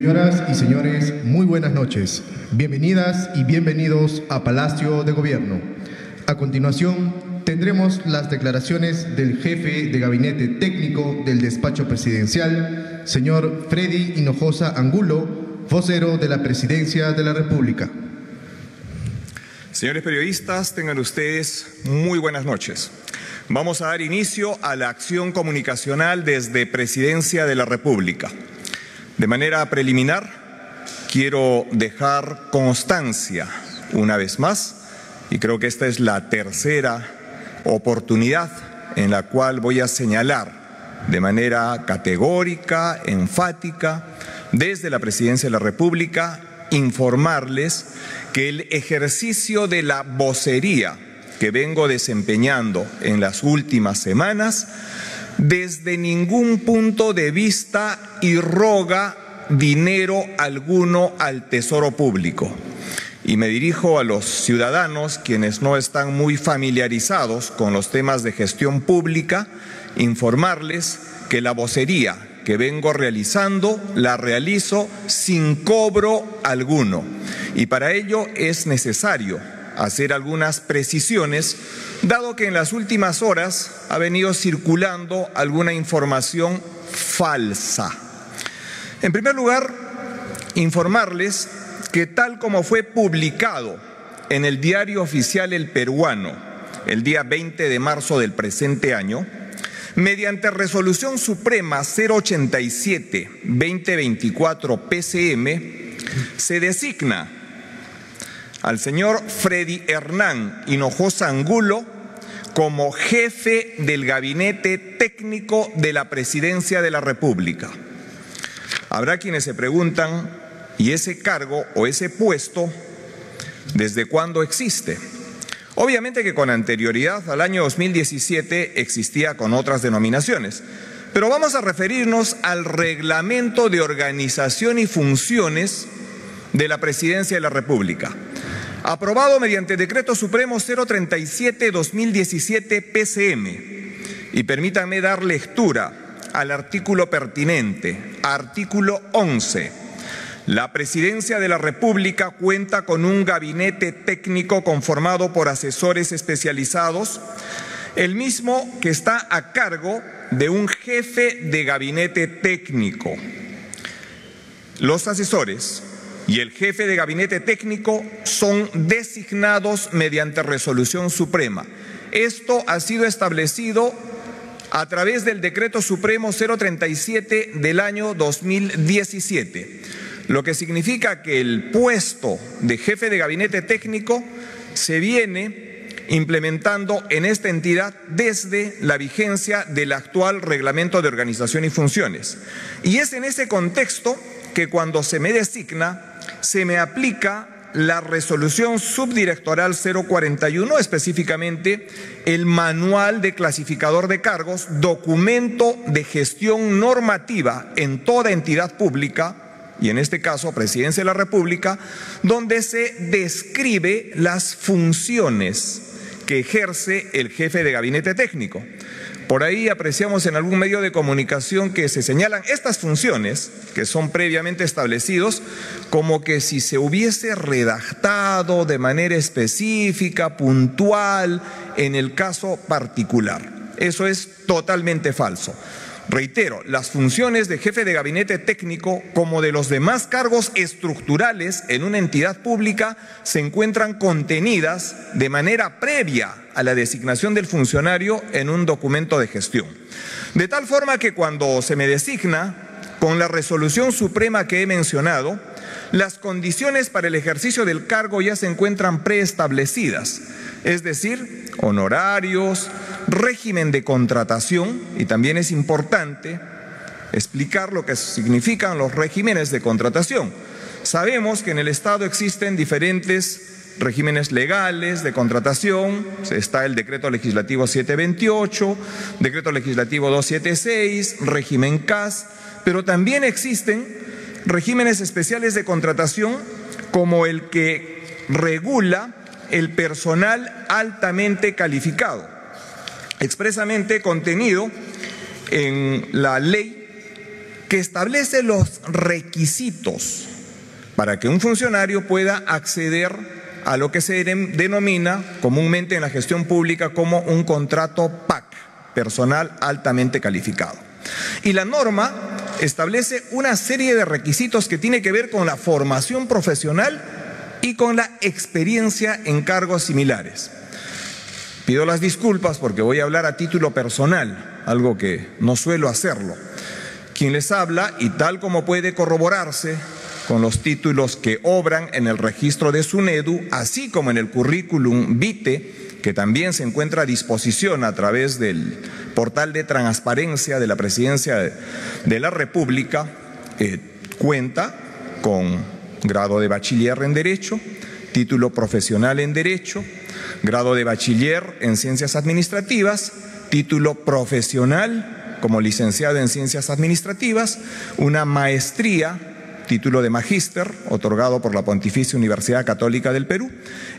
Señoras y señores, muy buenas noches. Bienvenidas y bienvenidos a Palacio de Gobierno. A continuación, tendremos las declaraciones del jefe de gabinete técnico del despacho presidencial, señor Freddy Hinojosa Angulo, vocero de la Presidencia de la República. Señores periodistas, tengan ustedes muy buenas noches. Vamos a dar inicio a la acción comunicacional desde Presidencia de la República. De manera preliminar, quiero dejar constancia una vez más, y creo que esta es la tercera oportunidad en la cual voy a señalar de manera categórica, enfática, desde la Presidencia de la República, informarles que el ejercicio de la vocería que vengo desempeñando en las últimas semanas, desde ningún punto de vista irroga dinero alguno al Tesoro Público. Y me dirijo a los ciudadanos, quienes no están muy familiarizados con los temas de gestión pública, informarles que la vocería que vengo realizando, la realizo sin cobro alguno. Y para ello es necesario hacer algunas precisiones, dado que en las últimas horas ha venido circulando alguna información falsa. En primer lugar, informarles que tal como fue publicado en el Diario Oficial El Peruano el día 20 de marzo del presente año, mediante Resolución Suprema 087-2024 PCM, se designa al señor Freddy Hernán Hinojosa Angulo como jefe del Gabinete Técnico de la Presidencia de la República. Habrá quienes se preguntan, ¿y ese cargo o ese puesto desde cuándo existe? Obviamente que con anterioridad al año 2017 existía con otras denominaciones, pero vamos a referirnos al Reglamento de Organización y Funciones de la Presidencia de la República, aprobado mediante Decreto Supremo 037-2017 PCM. Y permítanme dar lectura al artículo pertinente, artículo 11. La Presidencia de la República cuenta con un gabinete técnico conformado por asesores especializados, el mismo que está a cargo de un jefe de gabinete técnico. Los asesores y el jefe de gabinete técnico son designados mediante resolución suprema. Esto ha sido establecido a través del Decreto Supremo 037 del año 2017, lo que significa que el puesto de jefe de gabinete técnico se viene implementando en esta entidad desde la vigencia del actual Reglamento de Organización y Funciones. Y es en ese contexto que cuando se me designa, se me aplica la resolución subdirectoral 041, específicamente el manual de clasificador de cargos, documento de gestión normativa en toda entidad pública, y en este caso Presidencia de la República, donde se describe las funciones que ejerce el jefe de gabinete técnico. Por ahí apreciamos en algún medio de comunicación que se señalan estas funciones, que son previamente establecidos, como que si se hubiese redactado de manera específica, puntual, en el caso particular. Eso es totalmente falso. Reitero, las funciones de jefe de gabinete técnico, como de los demás cargos estructurales en una entidad pública, se encuentran contenidas de manera previa a la designación del funcionario en un documento de gestión. De tal forma que cuando se me designa, con la resolución suprema que he mencionado, las condiciones para el ejercicio del cargo ya se encuentran preestablecidas, es decir, honorarios, régimen de contratación, y también es importante explicar lo que significan los regímenes de contratación. Sabemos que en el Estado existen diferentes regímenes legales de contratación, está el Decreto Legislativo 728, Decreto Legislativo 276, régimen CAS, pero también existen regímenes especiales de contratación como el que regula el personal altamente calificado, expresamente contenido en la ley que establece los requisitos para que un funcionario pueda acceder a lo que se denomina comúnmente en la gestión pública como un contrato PAC, personal altamente calificado. Y la norma establece una serie de requisitos que tiene que ver con la formación profesional y con la experiencia en cargos similares. Pido las disculpas porque voy a hablar a título personal, algo que no suelo hacerlo. Quien les habla, y tal como puede corroborarse con los títulos que obran en el registro de SUNEDU, así como en el currículum vitae, que también se encuentra a disposición a través del portal de transparencia de la Presidencia de la República, cuenta con grado de bachiller en Derecho, título profesional en Derecho, grado de bachiller en Ciencias Administrativas, título profesional como licenciado en Ciencias Administrativas, una maestría, título de magíster, otorgado por la Pontificia Universidad Católica del Perú,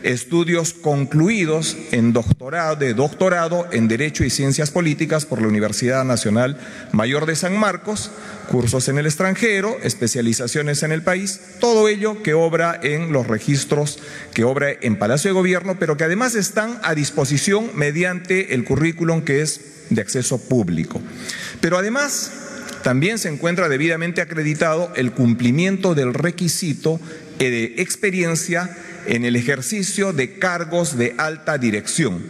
estudios concluidos en doctorado en Derecho y Ciencias Políticas por la Universidad Nacional Mayor de San Marcos, cursos en el extranjero, especializaciones en el país, todo ello que obra en los registros, que obra en Palacio de Gobierno, pero que además están a disposición mediante el currículum que es de acceso público. Pero además también se encuentra debidamente acreditado el cumplimiento del requisito de experiencia en el ejercicio de cargos de alta dirección.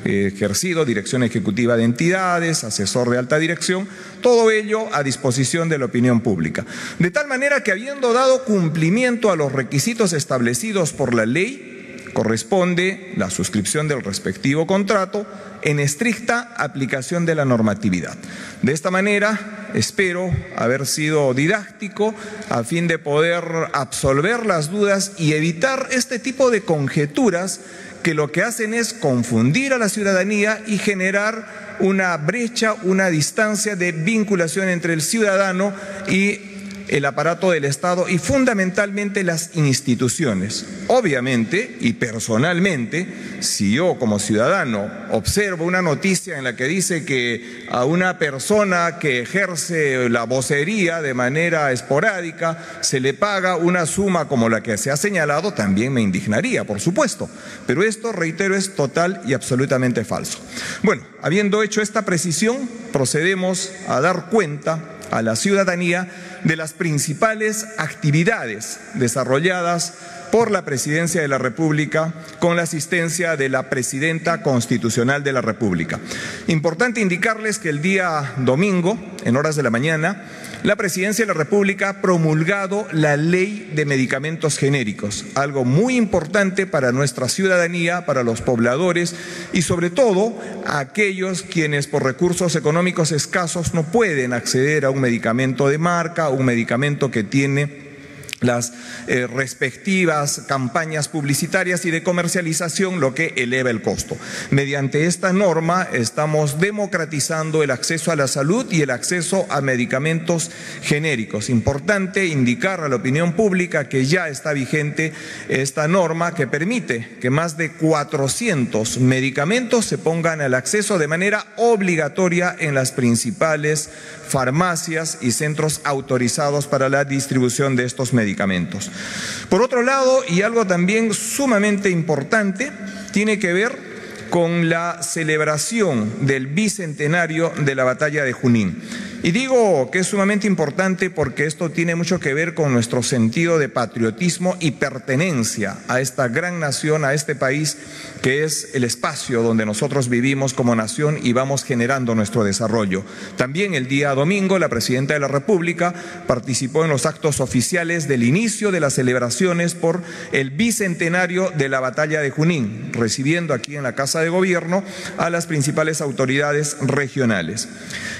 Ejercido dirección ejecutiva de entidades, asesor de alta dirección, todo ello a disposición de la opinión pública. De tal manera que, habiendo dado cumplimiento a los requisitos establecidos por la ley, corresponde la suscripción del respectivo contrato en estricta aplicación de la normatividad. De esta manera, espero haber sido didáctico a fin de poder absolver las dudas y evitar este tipo de conjeturas que lo que hacen es confundir a la ciudadanía y generar una brecha, una distancia de vinculación entre el ciudadano y el aparato del Estado y fundamentalmente las instituciones. Obviamente y personalmente, si yo como ciudadano observo una noticia en la que dice que a una persona que ejerce la vocería de manera esporádica se le paga una suma como la que se ha señalado, también me indignaría, por supuesto. Pero esto, reitero, es total y absolutamente falso. Bueno, habiendo hecho esta precisión, procedemos a dar cuenta a la ciudadanía de las principales actividades desarrolladas por la Presidencia de la República con la asistencia de la Presidenta Constitucional de la República. Importante indicarles que el día domingo, en horas de la mañana, la Presidencia de la República ha promulgado la Ley de Medicamentos Genéricos, algo muy importante para nuestra ciudadanía, para los pobladores y sobre todo a aquellos quienes por recursos económicos escasos no pueden acceder a un medicamento de marca, un medicamento que tiene las respectivas campañas publicitarias y de comercialización, lo que eleva el costo. Mediante esta norma estamos democratizando el acceso a la salud y el acceso a medicamentos genéricos. Importante indicar a la opinión pública que ya está vigente esta norma que permite que más de 400 medicamentos se pongan al acceso de manera obligatoria en las principales farmacias y centros autorizados para la distribución de estos medicamentos. Por otro lado, y algo también sumamente importante, tiene que ver con la celebración del bicentenario de la batalla de Junín. Y digo que es sumamente importante porque esto tiene mucho que ver con nuestro sentido de patriotismo y pertenencia a esta gran nación, a este país que es el espacio donde nosotros vivimos como nación y vamos generando nuestro desarrollo. También el día domingo la Presidenta de la República participó en los actos oficiales del inicio de las celebraciones por el bicentenario de la batalla de Junín, recibiendo aquí en la Casa de Gobierno a las principales autoridades regionales.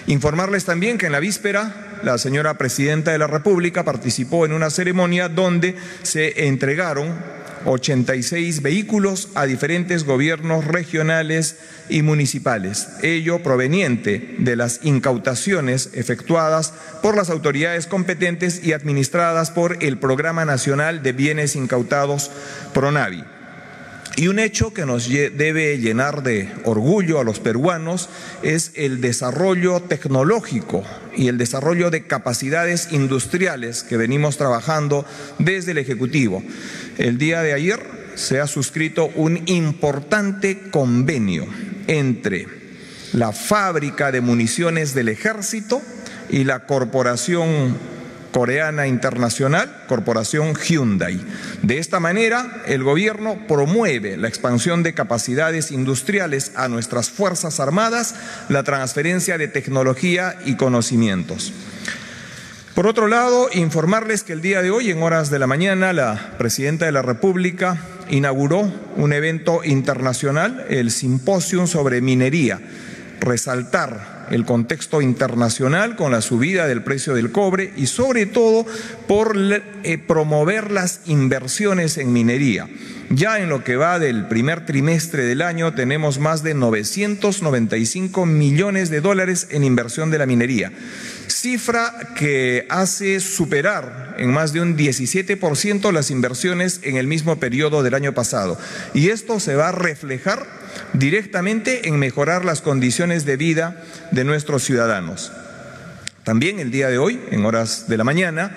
Informarles también que en la víspera la señora Presidenta de la República participó en una ceremonia donde se entregaron 86 vehículos a diferentes gobiernos regionales y municipales, ello proveniente de las incautaciones efectuadas por las autoridades competentes y administradas por el Programa Nacional de Bienes Incautados PRONAVI. Y un hecho que nos debe llenar de orgullo a los peruanos es el desarrollo tecnológico y el desarrollo de capacidades industriales que venimos trabajando desde el Ejecutivo. El día de ayer se ha suscrito un importante convenio entre la fábrica de municiones del Ejército y la corporación coreana internacional, Corporación Hyundai. De esta manera, el gobierno promueve la expansión de capacidades industriales a nuestras Fuerzas Armadas, la transferencia de tecnología y conocimientos. Por otro lado, informarles que el día de hoy, en horas de la mañana, la Presidenta de la República inauguró un evento internacional, el Simposium sobre Minería. Resaltar el contexto internacional con la subida del precio del cobre y sobre todo por promover las inversiones en minería. Ya en lo que va del primer trimestre del año tenemos más de 995 millones de dólares en inversión de la minería, cifra que hace superar en más de un 17% las inversiones en el mismo periodo del año pasado. Y esto se va a reflejar directamente en mejorar las condiciones de vida de nuestros ciudadanos. También el día de hoy, en horas de la mañana,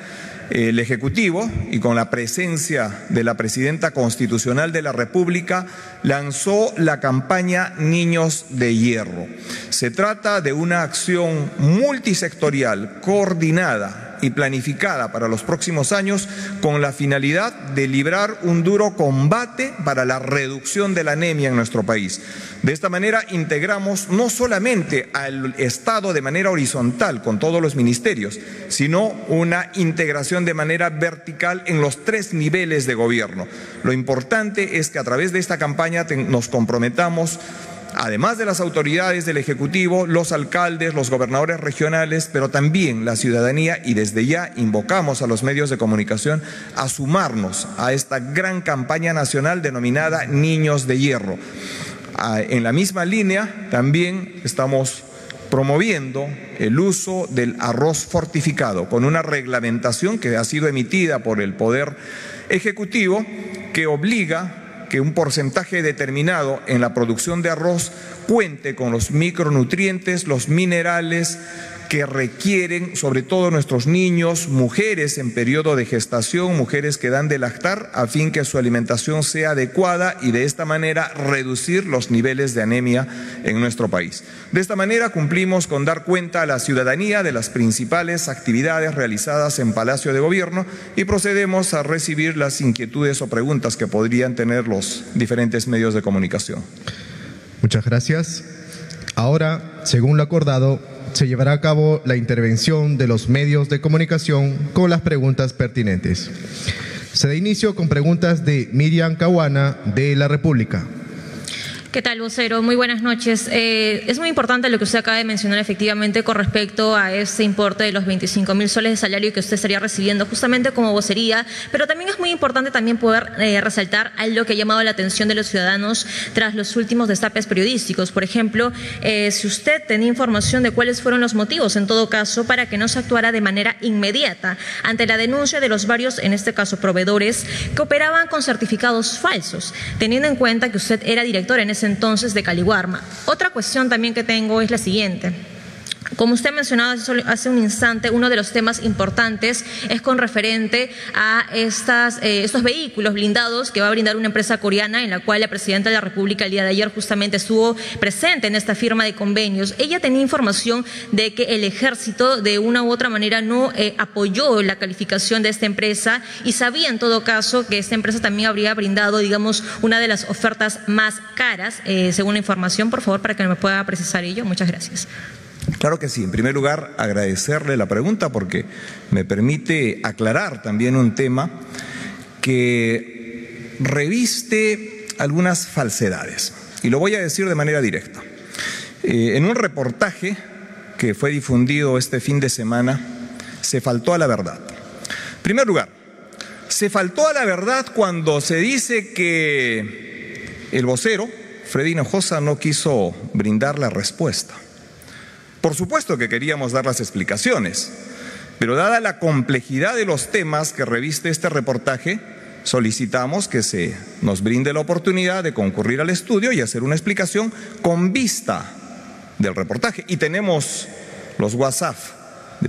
el Ejecutivo, y con la presencia de la Presidenta Constitucional de la República, lanzó la campaña Niños de Hierro. Se trata de una acción multisectorial, coordinada y planificada para los próximos años con la finalidad de librar un duro combate para la reducción de la anemia en nuestro país. De esta manera integramos no solamente al Estado de manera horizontal con todos los ministerios, sino una integración de manera vertical en los 3 niveles de gobierno. Lo importante es que a través de esta campaña nos comprometamos, además de las autoridades del Ejecutivo, los alcaldes, los gobernadores regionales, pero también la ciudadanía, y desde ya invocamos a los medios de comunicación a sumarnos a esta gran campaña nacional denominada Niños de Hierro. En la misma línea también estamos promoviendo el uso del arroz fortificado con una reglamentación que ha sido emitida por el Poder Ejecutivo que obliga que un porcentaje determinado en la producción de arroz cuente con los micronutrientes, los minerales que requieren sobre todo nuestros niños, mujeres en periodo de gestación, mujeres que dan de lactar, a fin que su alimentación sea adecuada y de esta manera reducir los niveles de anemia en nuestro país. De esta manera cumplimos con dar cuenta a la ciudadanía de las principales actividades realizadas en Palacio de Gobierno y procedemos a recibir las inquietudes o preguntas que podrían tener los diferentes medios de comunicación. Muchas gracias. Ahora, según lo acordado, se llevará a cabo la intervención de los medios de comunicación con las preguntas pertinentes. Se da inicio con preguntas de Miriam Cahuana, de La República. ¿Qué tal, vocero? Muy buenas noches. Es muy importante lo que usted acaba de mencionar efectivamente con respecto a este importe de los 25.000 soles de salario que usted estaría recibiendo justamente como vocería, pero también es muy importante también poder resaltar algo que ha llamado la atención de los ciudadanos tras los últimos destapes periodísticos. Por ejemplo, si usted tenía información de cuáles fueron los motivos, en todo caso, para que no se actuara de manera inmediata ante la denuncia de los varios, en este caso, proveedores que operaban con certificados falsos, teniendo en cuenta que usted era director en ese entonces de Caliwarma. Otra cuestión también que tengo es la siguiente. Como usted mencionaba hace un instante, uno de los temas importantes es con referente a estos vehículos blindados que va a brindar una empresa coreana, en la cual la Presidenta de la República el día de ayer justamente estuvo presente en esta firma de convenios. Ella tenía información de que el Ejército de una u otra manera no apoyó la calificación de esta empresa y sabía en todo caso que esta empresa también habría brindado, digamos, una de las ofertas más caras, según la información. Por favor, para que me pueda precisar ello. Muchas gracias. Claro que sí. En primer lugar, agradecerle la pregunta porque me permite aclarar también un tema que reviste algunas falsedades. Y lo voy a decir de manera directa. En un reportaje que fue difundido este fin de semana, se faltó a la verdad. En primer lugar, se faltó a la verdad cuando se dice que el vocero, Freddy Hinojosa, no quiso brindar la respuesta. Por supuesto que queríamos dar las explicaciones, pero dada la complejidad de los temas que reviste este reportaje, solicitamos que se nos brinde la oportunidad de concurrir al estudio y hacer una explicación con vista del reportaje. Y tenemos los WhatsApp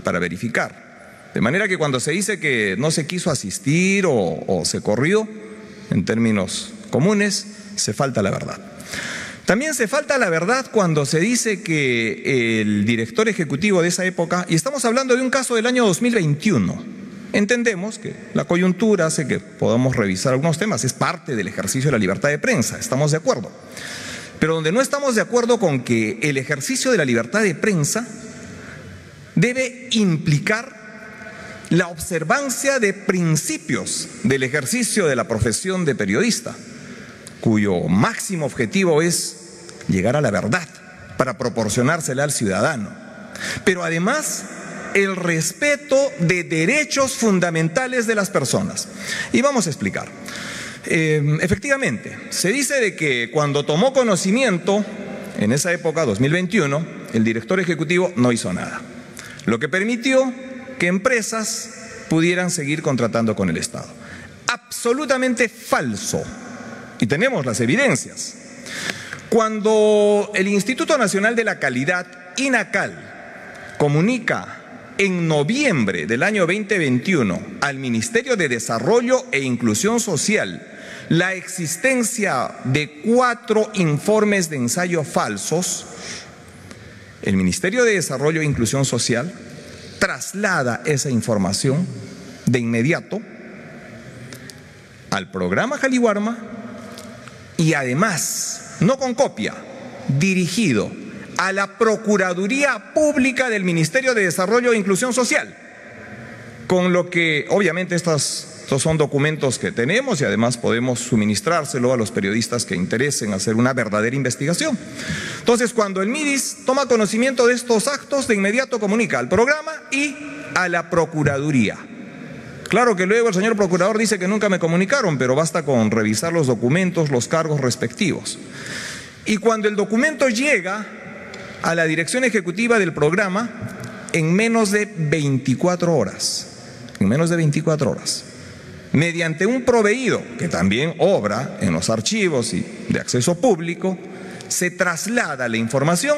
para verificar. De manera que cuando se dice que no se quiso asistir o se corrió, en términos comunes, se falta la verdad. También se falta la verdad cuando se dice que el director ejecutivo de esa época, y estamos hablando de un caso del año 2021, entendemos que la coyuntura hace que podamos revisar algunos temas, es parte del ejercicio de la libertad de prensa, estamos de acuerdo. Pero donde no estamos de acuerdo con que el ejercicio de la libertad de prensa debe implicar la observancia de principios del ejercicio de la profesión de periodista, cuyo máximo objetivo es llegar a la verdad para proporcionársela al ciudadano. Pero además, el respeto de derechos fundamentales de las personas. Y vamos a explicar. Efectivamente, se dice de que cuando tomó conocimiento, en esa época, 2021, el director ejecutivo no hizo nada, lo que permitió que empresas pudieran seguir contratando con el Estado. Absolutamente falso. Y tenemos las evidencias. Cuando el Instituto Nacional de la Calidad, INACAL, comunica en noviembre del año 2021 al Ministerio de Desarrollo e Inclusión Social la existencia de 4 informes de ensayo falsos, el Ministerio de Desarrollo e Inclusión Social traslada esa información de inmediato al programa Jaliwarma y además, no con copia, dirigido a la Procuraduría Pública del Ministerio de Desarrollo e Inclusión Social, con lo que obviamente estos son documentos que tenemos y además podemos suministrárselo a los periodistas que interesen hacer una verdadera investigación. Entonces, cuando el MIDIS toma conocimiento de estos actos, de inmediato comunica al programa y a la Procuraduría. Claro que luego el señor procurador dice que nunca me comunicaron, pero basta con revisar los documentos, los cargos respectivos. Y cuando el documento llega a la dirección ejecutiva del programa, en menos de 24 horas, mediante un proveído que también obra en los archivos y de acceso público, se traslada la información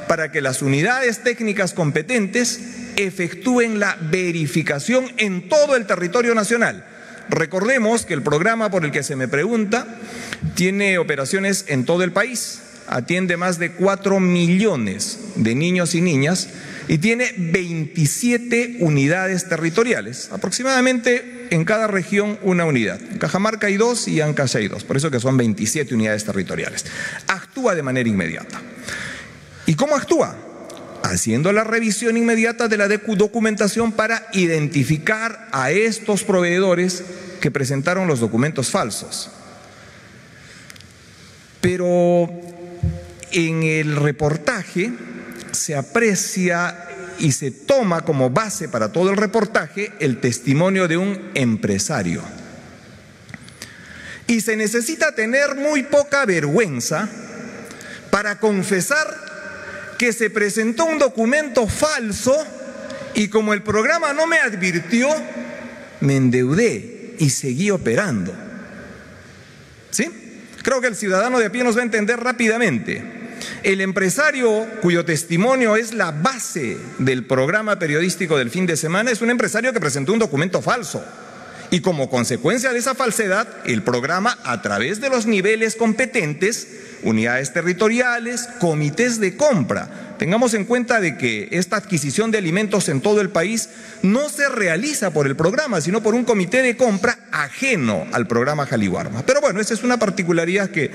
para que las unidades técnicas competentes efectúen la verificación en todo el territorio nacional. Recordemos que el programa por el que se me pregunta tiene operaciones en todo el país, atiende más de 4 millones de niños y niñas y tiene 27 unidades territoriales, aproximadamente en cada región una unidad. En Cajamarca hay 2 y Ancash hay 2, por eso que son 27 unidades territoriales. Actúa de manera inmediata. ¿Y cómo actúa? Haciendo la revisión inmediata de la documentación para identificar a estos proveedores que presentaron los documentos falsos. Pero en el reportaje se aprecia y se toma como base para todo el reportaje el testimonio de un empresario. Y se necesita tener muy poca vergüenza para confesar que se presentó un documento falso y como el programa no me advirtió, me endeudé y seguí operando. ¿Sí? Creo que el ciudadano de a pie nos va a entender rápidamente. El empresario cuyo testimonio es la base del programa periodístico del fin de semana es un empresario que presentó un documento falso. Y como consecuencia de esa falsedad, el programa, a través de los niveles competentes, unidades territoriales, comités de compra, tengamos en cuenta de que esta adquisición de alimentos en todo el país no se realiza por el programa, sino por un comité de compra ajeno al programa Jaliwarma. Pero bueno, esa es una particularidad que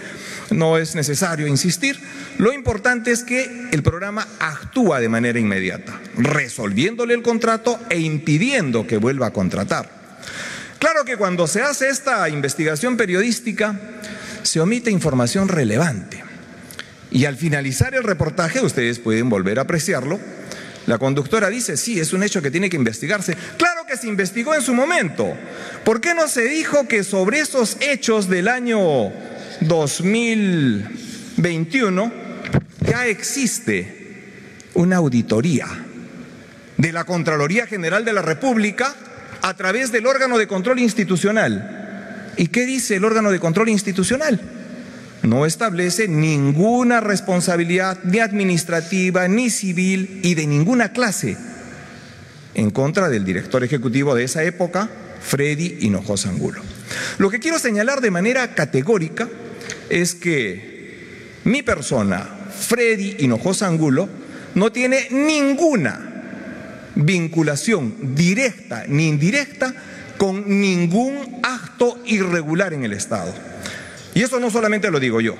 no es necesario insistir. Lo importante es que el programa actúa de manera inmediata, resolviéndole el contrato e impidiendo que vuelva a contratar. Claro que cuando se hace esta investigación periodística, se omite información relevante. Y al finalizar el reportaje, ustedes pueden volver a apreciarlo, la conductora dice, sí, es un hecho que tiene que investigarse. Claro que se investigó en su momento. ¿Por qué no se dijo que sobre esos hechos del año 2021 ya existe una auditoría de la Contraloría General de la República a través del órgano de control institucional ¿Y qué dice el órgano de control institucional? No establece ninguna responsabilidad ni administrativa, ni civil y de ninguna clase en contra del director ejecutivo de esa época, Freddy Hinojosa Angulo. Lo que quiero señalar de manera categórica es que mi persona, Freddy Hinojosa Angulo, no tiene ninguna vinculación directa ni indirecta con ningún acto irregular en el Estado. Y eso no solamente lo digo yo,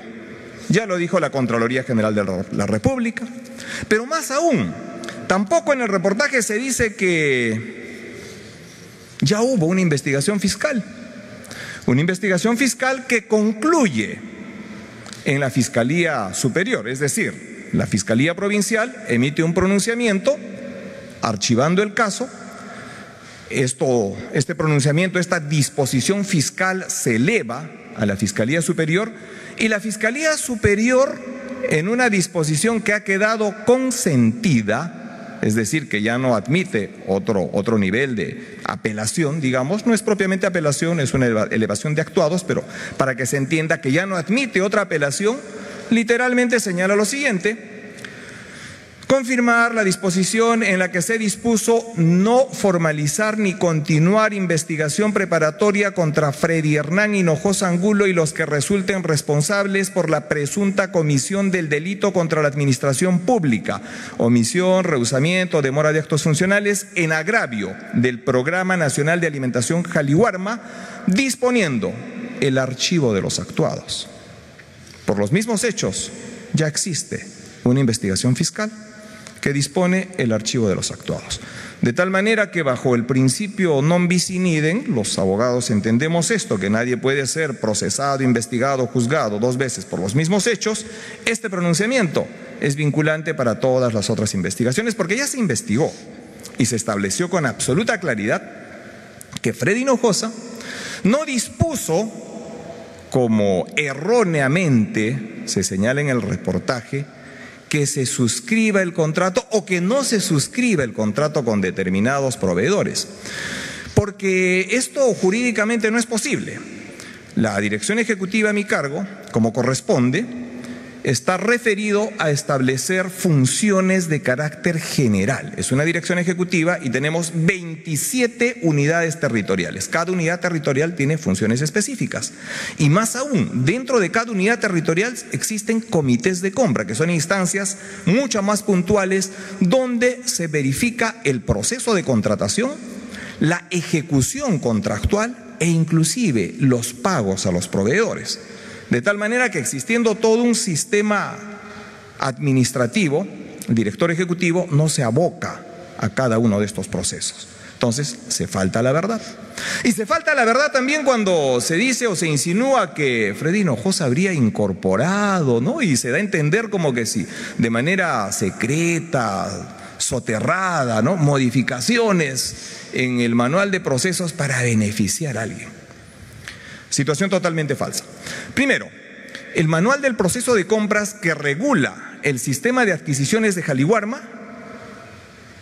ya lo dijo la Contraloría General de la República, pero más aún, tampoco en el reportaje se dice que ya hubo una investigación fiscal que concluye en la Fiscalía Superior, es decir, la Fiscalía Provincial emite un pronunciamiento archivando el caso. Este pronunciamiento, esta disposición fiscal se eleva a la Fiscalía Superior y la Fiscalía Superior, en una disposición que ha quedado consentida, es decir, que ya no admite otro nivel de apelación, digamos, no es propiamente apelación, es una elevación de actuados, pero para que se entienda que ya no admite otra apelación, literalmente señala lo siguiente: confirmar la disposición en la que se dispuso no formalizar ni continuar investigación preparatoria contra Freddy Hernán Hinojosa Angulo y los que resulten responsables por la presunta comisión del delito contra la administración pública, omisión, rehusamiento, demora de actos funcionales en agravio del Programa Nacional de Alimentación Jaliwarma, disponiendo el archivo de los actuados. Por los mismos hechos, ya existe una investigación fiscal que dispone el archivo de los actuados. De tal manera que bajo el principio non bis in idem, los abogados entendemos esto, que nadie puede ser procesado, investigado, juzgado dos veces por los mismos hechos. Este pronunciamiento es vinculante para todas las otras investigaciones porque ya se investigó y se estableció con absoluta claridad que Freddy Hinojosa no dispuso, como erróneamente se señala en el reportaje, que se suscriba el contrato o que no se suscriba el contrato con determinados proveedores, porque esto jurídicamente no es posible. La dirección ejecutiva a mi cargo, como corresponde, está referido a establecer funciones de carácter general. Es una dirección ejecutiva y tenemos 27 unidades territoriales. Cada unidad territorial tiene funciones específicas. Y más aún, dentro de cada unidad territorial existen comités de compra, que son instancias mucho más puntuales donde se verifica el proceso de contratación, la ejecución contractual e inclusive los pagos a los proveedores. De tal manera que existiendo todo un sistema administrativo, el director ejecutivo no se aboca a cada uno de estos procesos. Entonces, se falta la verdad. Y se falta la verdad también cuando se dice o se insinúa que Freddy Hinojosa habría incorporado, ¿no? Y se da a entender como que sí, de manera secreta, soterrada, ¿no? Modificaciones en el manual de procesos para beneficiar a alguien. Situación totalmente falsa. Primero, el manual del proceso de compras que regula el sistema de adquisiciones de Jaliwarma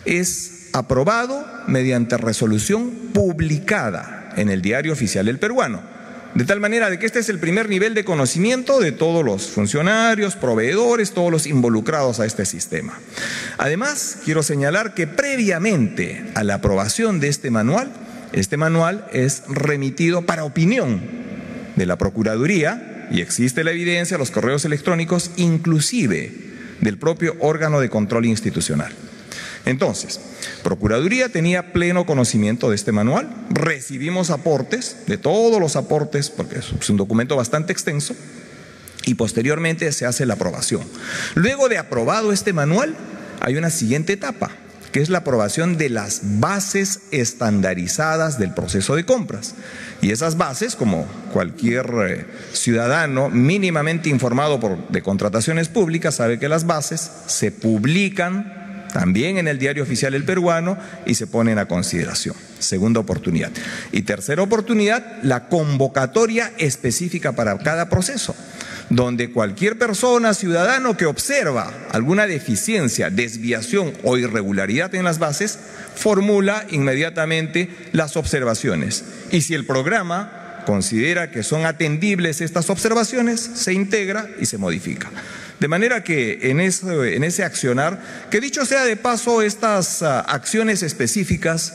es aprobado mediante resolución publicada en el Diario Oficial del Peruano. De tal manera de que este es el primer nivel de conocimiento de todos los funcionarios, proveedores, todos los involucrados a este sistema. Además, quiero señalar que previamente a la aprobación de este manual es remitido para opinión de la Procuraduría y existe la evidencia, los correos electrónicos, inclusive del propio órgano de control institucional. Entonces, Procuraduría tenía pleno conocimiento de este manual, recibimos aportes, de todos los aportes, porque es un documento bastante extenso, y posteriormente se hace la aprobación. Luego de aprobado este manual, hay una siguiente etapa, que es la aprobación de las bases estandarizadas del proceso de compras. Y esas bases, como cualquier ciudadano mínimamente informado de contrataciones públicas, sabe que las bases se publican también en el Diario Oficial del Peruano y se ponen a consideración. Segunda oportunidad. Y tercera oportunidad, la convocatoria específica para cada proceso, donde cualquier persona, ciudadano que observa alguna deficiencia, desviación o irregularidad en las bases, formula inmediatamente las observaciones. Y si el programa considera que son atendibles estas observaciones, se integra y se modifica. De manera que en ese accionar, que dicho sea de paso, estas acciones específicas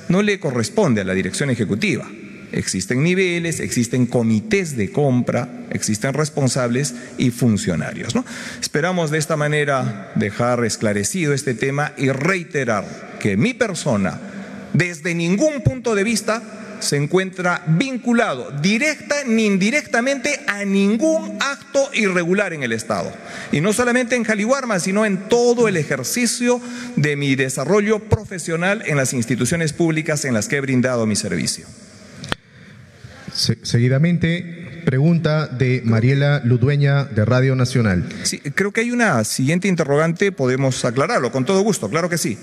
no le corresponde a la dirección ejecutiva. Existen niveles, existen comités de compra, existen responsables y funcionarios, ¿no? Esperamos de esta manera dejar esclarecido este tema y reiterar que mi persona, desde ningún punto de vista, se encuentra vinculado directa ni indirectamente a ningún acto irregular en el Estado. Y no solamente en Jaliwarma, sino en todo el ejercicio de mi desarrollo profesional en las instituciones públicas en las que he brindado mi servicio. Seguidamente, pregunta de Mariela Ludueña de Radio Nacional. Sí, creo que hay una siguiente interrogante, podemos aclararlo, con todo gusto, claro que sí.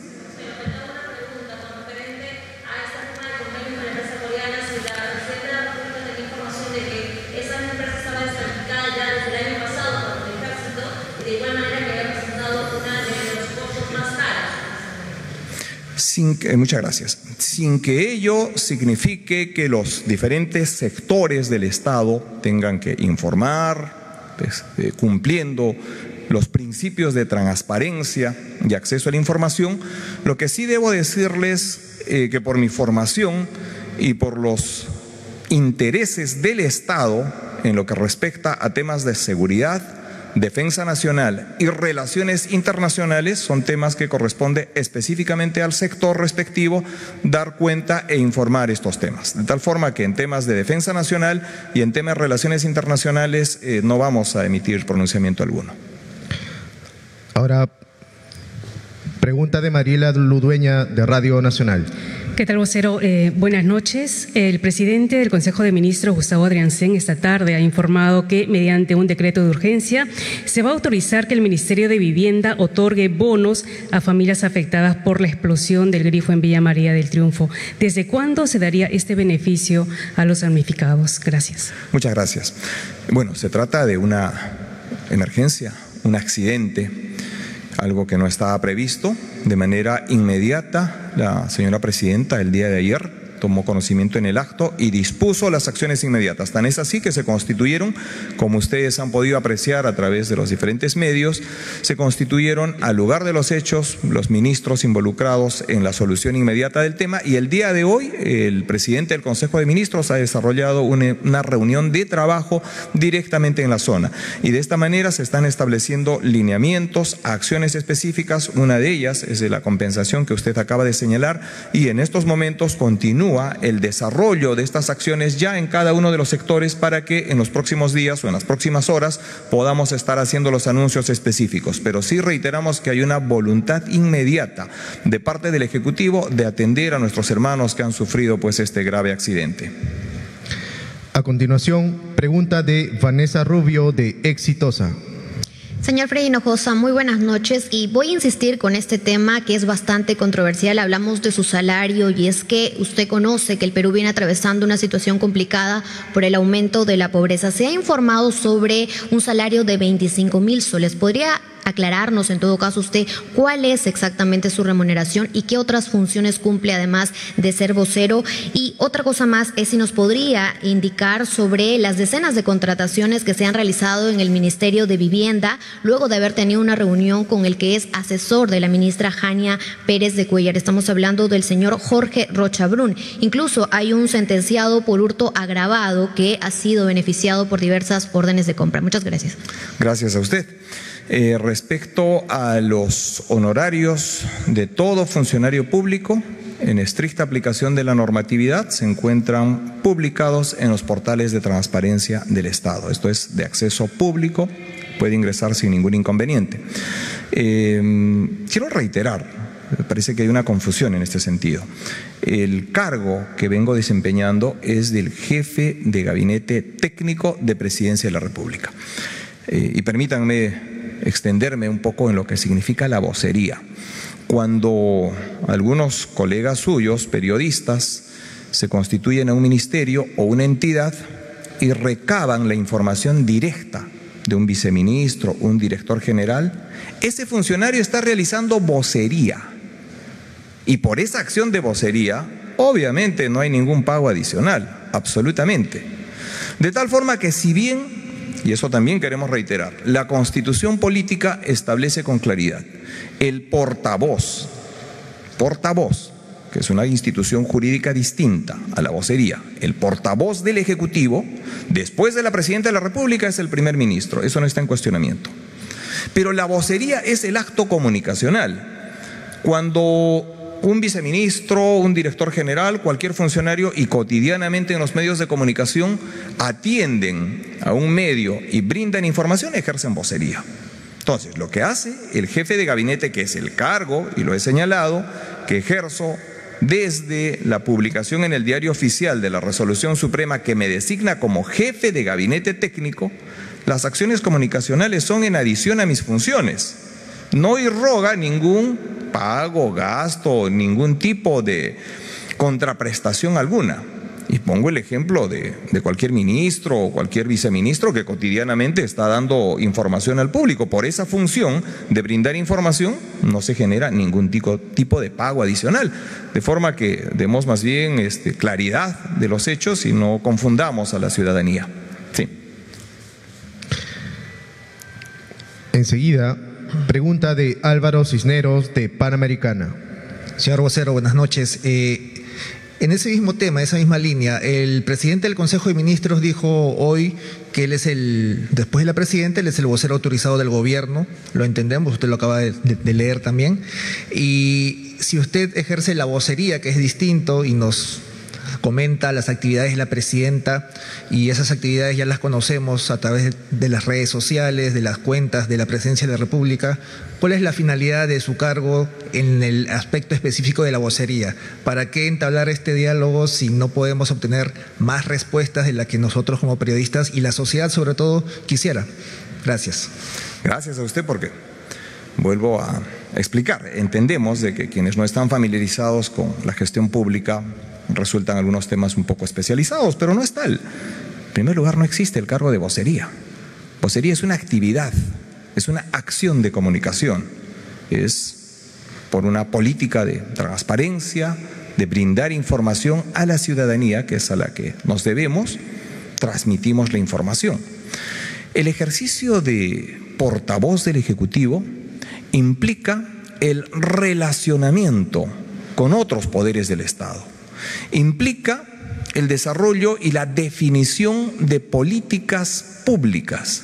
Muchas gracias. Sin que ello signifique que los diferentes sectores del Estado tengan que informar, cumpliendo los principios de transparencia y acceso a la información, lo que sí debo decirles que por mi formación y por los intereses del Estado en lo que respecta a temas de seguridad, defensa nacional y relaciones internacionales, son temas que corresponde específicamente al sector respectivo dar cuenta e informar estos temas. De tal forma que en temas de defensa nacional y en temas de relaciones internacionales no vamos a emitir pronunciamiento alguno. Ahora, pregunta de Mariela Ludueña de Radio Nacional. ¿Qué tal, vocero? Buenas noches. El presidente del Consejo de Ministros, Gustavo Adriancén, esta tarde ha informado que mediante un decreto de urgencia se va a autorizar que el Ministerio de Vivienda otorgue bonos a familias afectadas por la explosión del grifo en Villa María del Triunfo. ¿Desde cuándo se daría este beneficio a los damnificados? Gracias. Muchas gracias. Bueno, se trata de una emergencia, un accidente, algo que no estaba previsto. De manera inmediata, la señora presidenta el día de ayer tomó conocimiento en el acto y dispuso las acciones inmediatas. Tan es así que se constituyeron, como ustedes han podido apreciar a través de los diferentes medios, se constituyeron al lugar de los hechos los ministros involucrados en la solución inmediata del tema, y el día de hoy el presidente del Consejo de Ministros ha desarrollado una reunión de trabajo directamente en la zona, y de esta manera se están estableciendo lineamientos, acciones específicas. Una de ellas es de la compensación que usted acaba de señalar, y en estos momentos continúa el desarrollo de estas acciones ya en cada uno de los sectores para que en los próximos días o en las próximas horas podamos estar haciendo los anuncios específicos. Pero sí reiteramos que hay una voluntad inmediata de parte del Ejecutivo de atender a nuestros hermanos que han sufrido pues este grave accidente. A continuación, pregunta de Vanessa Rubio de Exitosa. Señor Freddy Hinojosa, muy buenas noches, y voy a insistir con este tema que es bastante controversial. Hablamos de su salario y es que usted conoce que el Perú viene atravesando una situación complicada por el aumento de la pobreza. Se ha informado sobre un salario de 25.000 soles. ¿Podría aclararnos en todo caso usted cuál es exactamente su remuneración y qué otras funciones cumple además de ser vocero? Y otra cosa más es si nos podría indicar sobre las decenas de contrataciones que se han realizado en el Ministerio de Vivienda luego de haber tenido una reunión con el que es asesor de la ministra Jania Pérez de Cuellar. Estamos hablando del señor Jorge Rochabrún. Incluso hay un sentenciado por hurto agravado que ha sido beneficiado por diversas órdenes de compra. Muchas gracias. Gracias a usted. Respecto a los honorarios de todo funcionario público, en estricta aplicación de la normatividad, se encuentran publicados en los portales de transparencia del Estado. Esto es de acceso público, puede ingresar sin ningún inconveniente. Quiero reiterar, me parece que hay una confusión en este sentido. El cargo que vengo desempeñando es del jefe de gabinete técnico de Presidencia de la República. Y permítanme extenderme un poco en lo que significa la vocería. Cuando algunos colegas suyos, periodistas, se constituyen a un ministerio o una entidad y recaban la información directa de un viceministro, un director general, ese funcionario está realizando vocería. Y por esa acción de vocería, obviamente no hay ningún pago adicional. absolutamente. De tal forma que si bien, y eso también queremos reiterar, la Constitución política establece con claridad el portavoz, que es una institución jurídica distinta a la vocería, el portavoz del Ejecutivo, después de la Presidenta de la República, es el primer ministro, eso no está en cuestionamiento. Pero la vocería es el acto comunicacional. Cuando un viceministro, un director general, cualquier funcionario y cotidianamente en los medios de comunicación atienden a un medio y brindan información, ejercen vocería. Entonces, lo que hace el jefe de gabinete, que es el cargo, y lo he señalado, que ejerzo desde la publicación en el Diario Oficial de la Resolución Suprema que me designa como jefe de gabinete técnico, las acciones comunicacionales son en adición a mis funciones. No irroga ningún pago, gasto, ningún tipo de contraprestación alguna. Y pongo el ejemplo de cualquier ministro o cualquier viceministro que cotidianamente está dando información al público. Por esa función de brindar información no se genera ningún tipo de pago adicional. De forma que demos más bien claridad de los hechos y no confundamos a la ciudadanía. Sí. Enseguida, pregunta de Álvaro Cisneros de Panamericana. Señor vocero, buenas noches. En ese mismo tema, esa misma línea, el presidente del Consejo de Ministros dijo hoy que él es después de la presidenta, él es el vocero autorizado del gobierno, lo entendemos, usted lo acaba de leer también, y si usted ejerce la vocería, que es distinto, y nos comenta las actividades de la presidenta, y esas actividades ya las conocemos a través de las redes sociales, de las cuentas de la Presidencia de la República. ¿Cuál es la finalidad de su cargo en el aspecto específico de la vocería? ¿Para qué entablar este diálogo si no podemos obtener más respuestas de las que nosotros como periodistas y la sociedad sobre todo quisiera? Gracias. Gracias a usted, porque vuelvo a explicar. Entendemos de que quienes no están familiarizados con la gestión pública resultan algunos temas un poco especializados, pero no es tal. En primer lugar, no existe el cargo de vocería. Vocería es una actividad, es una acción de comunicación, es por una política de transparencia, de brindar información a la ciudadanía, que es a la que nos debemos, transmitimos la información. El ejercicio de portavoz del Ejecutivo implica el relacionamiento con otros poderes del Estado. Implica el desarrollo y la definición de políticas públicas.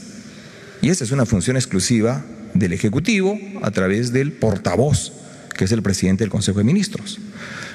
Y esa es una función exclusiva del Ejecutivo a través del portavoz, que es el presidente del Consejo de Ministros.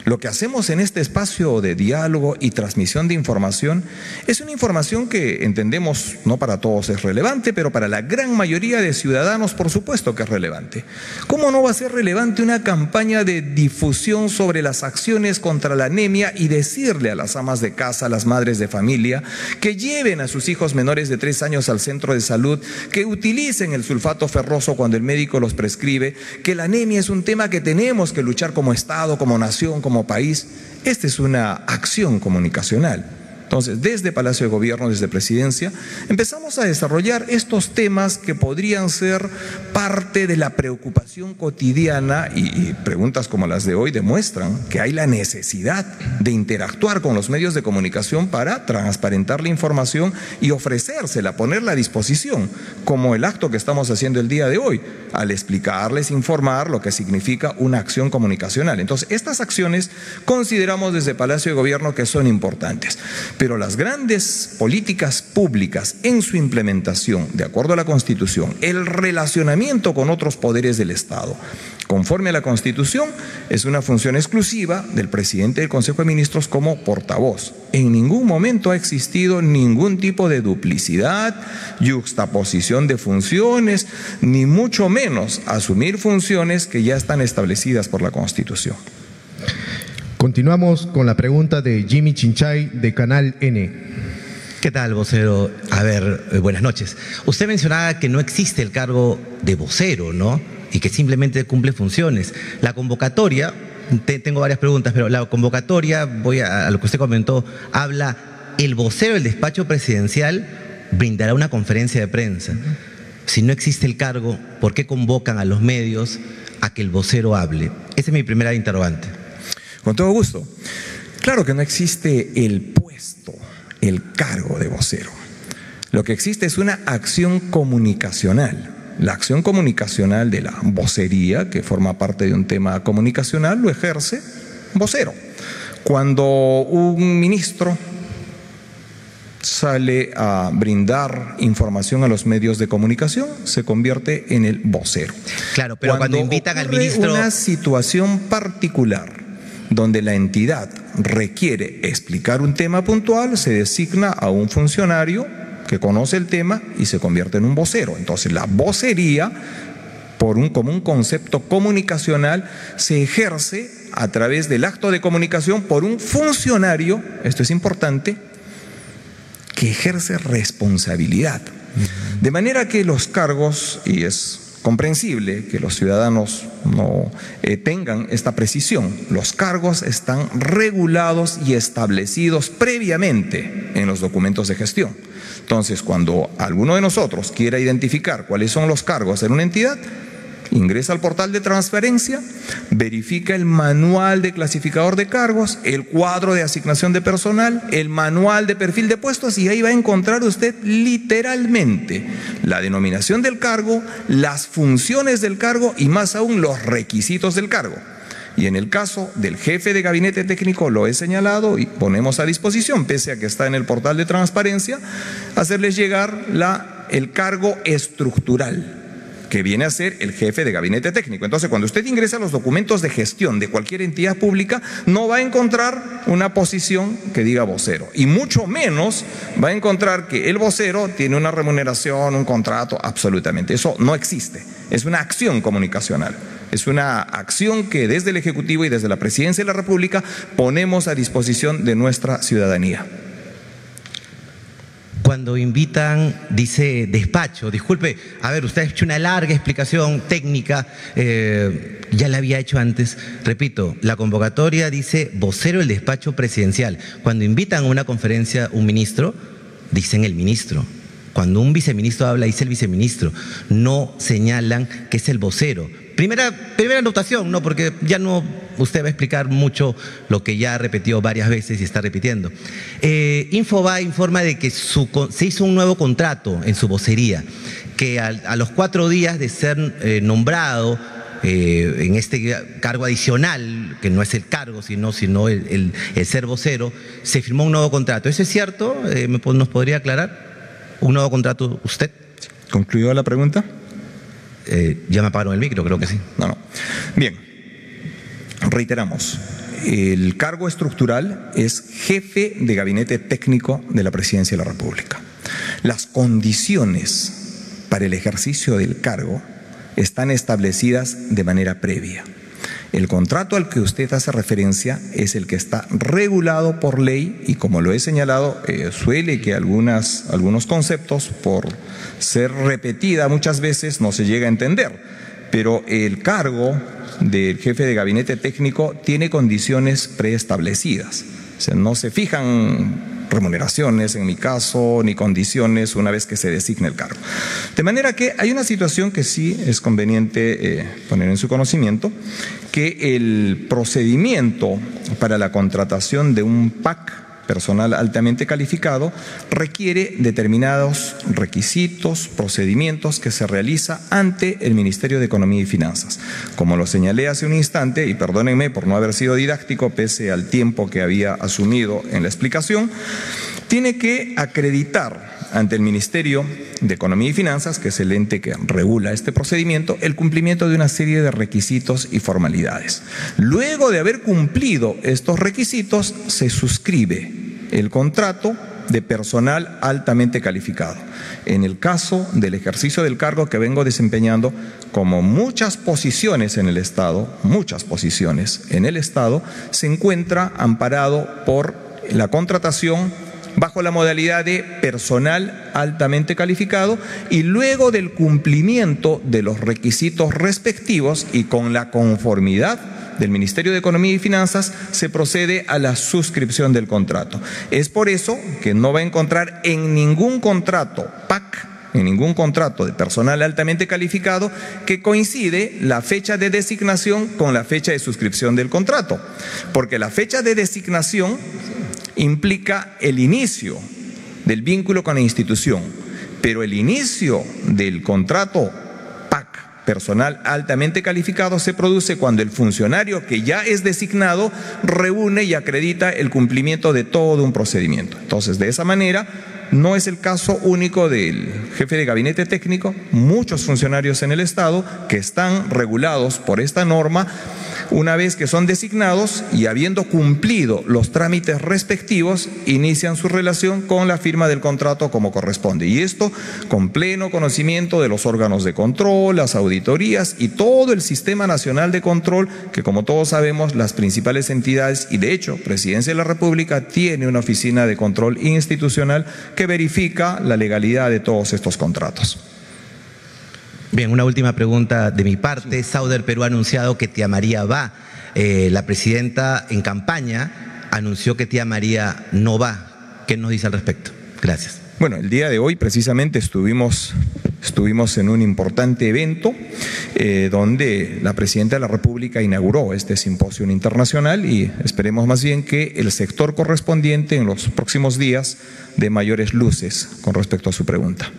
Lo que hacemos en este espacio de diálogo y transmisión de información es una información que entendemos no para todos es relevante, pero para la gran mayoría de ciudadanos por supuesto que es relevante. ¿Cómo no va a ser relevante una campaña de difusión sobre las acciones contra la anemia y decirle a las amas de casa, a las madres de familia, que lleven a sus hijos menores de 3 años al centro de salud, que utilicen el sulfato ferroso cuando el médico los prescribe, que la anemia es un tema que tenemos que luchar como Estado, como nación, como país? Esta es una acción comunicacional. Entonces, desde Palacio de Gobierno, desde Presidencia, empezamos a desarrollar estos temas que podrían ser parte de la preocupación cotidiana y preguntas como las de hoy demuestran que hay la necesidad de interactuar con los medios de comunicación para transparentar la información y ofrecérsela, ponerla a disposición, como el acto que estamos haciendo el día de hoy, al explicarles, informar lo que significa una acción comunicacional. Entonces, estas acciones consideramos desde Palacio de Gobierno que son importantes. Pero las grandes políticas públicas en su implementación, de acuerdo a la Constitución, el relacionamiento con otros poderes del Estado, conforme a la Constitución, es una función exclusiva del presidente del Consejo de Ministros como portavoz. En ningún momento ha existido ningún tipo de duplicidad, yuxtaposición de funciones, ni mucho menos asumir funciones que ya están establecidas por la Constitución. Continuamos con la pregunta de Jimmy Chinchay de Canal N. ¿Qué tal, vocero? A ver, buenas noches. Usted mencionaba que no existe el cargo de vocero, ¿no? Y que simplemente cumple funciones. La convocatoria, tengo varias preguntas, pero la convocatoria, voy a lo que usted comentó, habla, el vocero del despacho presidencial brindará una conferencia de prensa. Si no existe el cargo, ¿por qué convocan a los medios a que el vocero hable? Esa es mi primera interrogante. Con todo gusto. Claro que no existe el puesto el cargo de vocero. Lo que existe es una acción comunicacional. La acción comunicacional de la vocería, que forma parte de un tema comunicacional, lo ejerce vocero. Cuando un ministro sale a brindar información a los medios de comunicación, se convierte en el vocero. Claro, pero cuando invitan al ministro... una situación particular donde la entidad requiere explicar un tema puntual, se designa a un funcionario que conoce el tema y se convierte en un vocero. Entonces, la vocería, como un concepto comunicacional, se ejerce a través del acto de comunicación por un funcionario, esto es importante, que ejerce responsabilidad. De manera que los cargos, y es comprensible que los ciudadanos no tengan esta precisión, los cargos están regulados y establecidos previamente en los documentos de gestión. Entonces, cuando alguno de nosotros quiera identificar cuáles son los cargos en una entidad, ingresa al portal de transferencia, verifica el manual de clasificador de cargos, el cuadro de asignación de personal, el manual de perfil de puestos, y ahí va a encontrar usted literalmente la denominación del cargo, las funciones del cargo y más aún los requisitos del cargo. Y en el caso del jefe de gabinete técnico lo he señalado y ponemos a disposición, pese a que está en el portal de transparencia, hacerles llegar el cargo estructural, que viene a ser el jefe de gabinete técnico. Entonces, cuando usted ingresa a los documentos de gestión de cualquier entidad pública, no va a encontrar una posición que diga vocero, y mucho menos va a encontrar que el vocero tiene una remuneración, un contrato, absolutamente. Eso no existe. Es una acción comunicacional. Es una acción que desde el Ejecutivo y desde la Presidencia de la República ponemos a disposición de nuestra ciudadanía. Cuando invitan, dice despacho, disculpe, a ver, usted ha hecho una larga explicación técnica, ya la había hecho antes, repito, la convocatoria dice vocero del despacho presidencial. Cuando invitan a una conferencia un ministro, dicen el ministro. Cuando un viceministro habla, dice el viceministro, no señalan que es el vocero. Primera anotación, ¿no? Porque ya no, usted va a explicar mucho lo que ya repetió varias veces y está repitiendo. Infobae informa de que se hizo un nuevo contrato en su vocería, que a los 4 días de ser nombrado en este cargo adicional, que no es el cargo, sino el ser vocero, se firmó un nuevo contrato. ¿Eso es cierto? ¿Nos podría aclarar? ¿Un nuevo contrato usted? ¿Concluyó la pregunta? Ya me apagaron el micro, creo que sí. No. Bien, reiteramos, el cargo estructural es jefe de gabinete técnico de la Presidencia de la República. Las condiciones para el ejercicio del cargo están establecidas de manera previa. El contrato al que usted hace referencia es el que está regulado por ley y, como lo he señalado, suele que algunos conceptos, por ser repetida muchas veces, no se llega a entender. Pero el cargo del jefe de gabinete técnico tiene condiciones preestablecidas. O sea, no se fijan remuneraciones, en mi caso, ni condiciones una vez que se designa el cargo. De manera que hay una situación que sí es conveniente poner en su conocimiento, que el procedimiento para la contratación de un PAC, personal altamente calificado, requiere determinados requisitos, procedimientos que se realiza ante el Ministerio de Economía y Finanzas. Como lo señalé hace un instante, y perdónenme por no haber sido didáctico pese al tiempo que había asumido en la explicación, tiene que acreditar ante el Ministerio de Economía y Finanzas, que es el ente que regula este procedimiento, el cumplimiento de una serie de requisitos y formalidades. Luego de haber cumplido estos requisitos, se suscribe el contrato de personal altamente calificado. En el caso del ejercicio del cargo que vengo desempeñando, como muchas posiciones en el Estado, se encuentra amparado por la contratación bajo la modalidad de personal altamente calificado, y luego del cumplimiento de los requisitos respectivos y con la conformidad del Ministerio de Economía y Finanzas, se procede a la suscripción del contrato. Es por eso que no va a encontrar en ningún contrato PAC, en ningún contrato de personal altamente calificado, que coincide la fecha de designación con la fecha de suscripción del contrato, porque la fecha de designación implica el inicio del vínculo con la institución, pero el inicio del contrato PAC, personal altamente calificado, se produce cuando el funcionario que ya es designado reúne y acredita el cumplimiento de todo un procedimiento. Entonces, de esa manera, no es el caso único del jefe de gabinete técnico. Muchos funcionarios en el Estado que están regulados por esta norma, una vez que son designados y habiendo cumplido los trámites respectivos, inician su relación con la firma del contrato como corresponde. Y esto con pleno conocimiento de los órganos de control, las auditorías y todo el Sistema Nacional de Control, que como todos sabemos, las principales entidades, y de hecho, Presidencia de la República tiene una oficina de control institucional que verifica la legalidad de todos estos contratos. Bien, una última pregunta de mi parte. Sauder Perú ha anunciado que tía María va. La presidenta en campaña anunció que tía María no va. ¿Qué nos dice al respecto? Gracias. Bueno, el día de hoy precisamente estuvimos en un importante evento donde la Presidenta de la República inauguró este simposio internacional y esperemos más bien que el sector correspondiente en los próximos días dé mayores luces con respecto a su pregunta.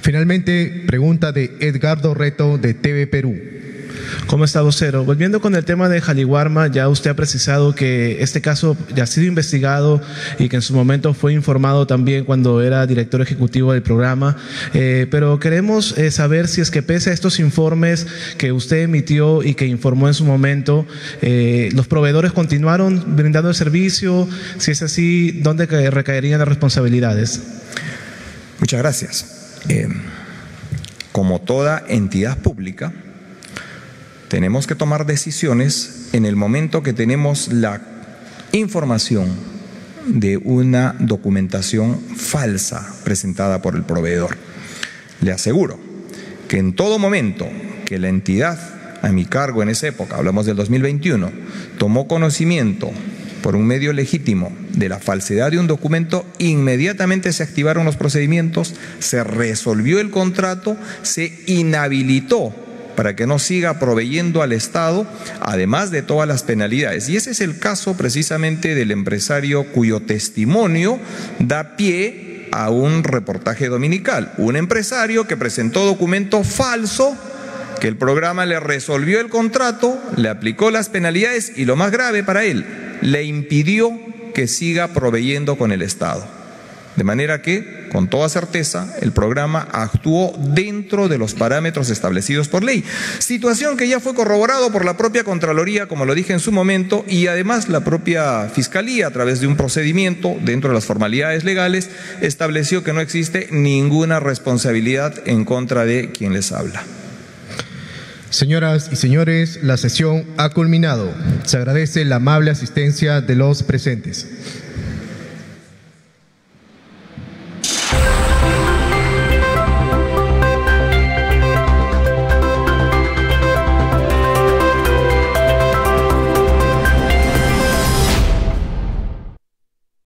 Finalmente, pregunta de Edgardo Reto de TV Perú. ¿Cómo está, vocero? Volviendo con el tema de Jaliwarma, ya usted ha precisado que este caso ya ha sido investigado y que en su momento fue informado también cuando era director ejecutivo del programa, pero queremos saber si es que pese a estos informes que usted emitió y que informó en su momento, los proveedores continuaron brindando el servicio. Si es así, ¿dónde recaerían las responsabilidades? Muchas gracias. Como toda entidad pública, tenemos que tomar decisiones en el momento que tenemos la información de una documentación falsa presentada por el proveedor. Le aseguro que en todo momento que la entidad a mi cargo en esa época, hablamos del 2021, tomó conocimiento por un medio legítimo de la falsedad de un documento, inmediatamente se activaron los procedimientos, se resolvió el contrato, se inhabilitó para que no siga proveyendo al Estado, además de todas las penalidades. Y ese es el caso precisamente del empresario cuyo testimonio da pie a un reportaje dominical. Un empresario que presentó documento falso, que el programa le resolvió el contrato, le aplicó las penalidades y lo más grave para él, le impidió que siga proveyendo con el Estado. De manera que, con toda certeza, el programa actuó dentro de los parámetros establecidos por ley. Situación que ya fue corroborado por la propia Contraloría, como lo dije en su momento, y además la propia Fiscalía, a través de un procedimiento dentro de las formalidades legales, estableció que no existe ninguna responsabilidad en contra de quien les habla. Señoras y señores, la sesión ha culminado. Se agradece la amable asistencia de los presentes.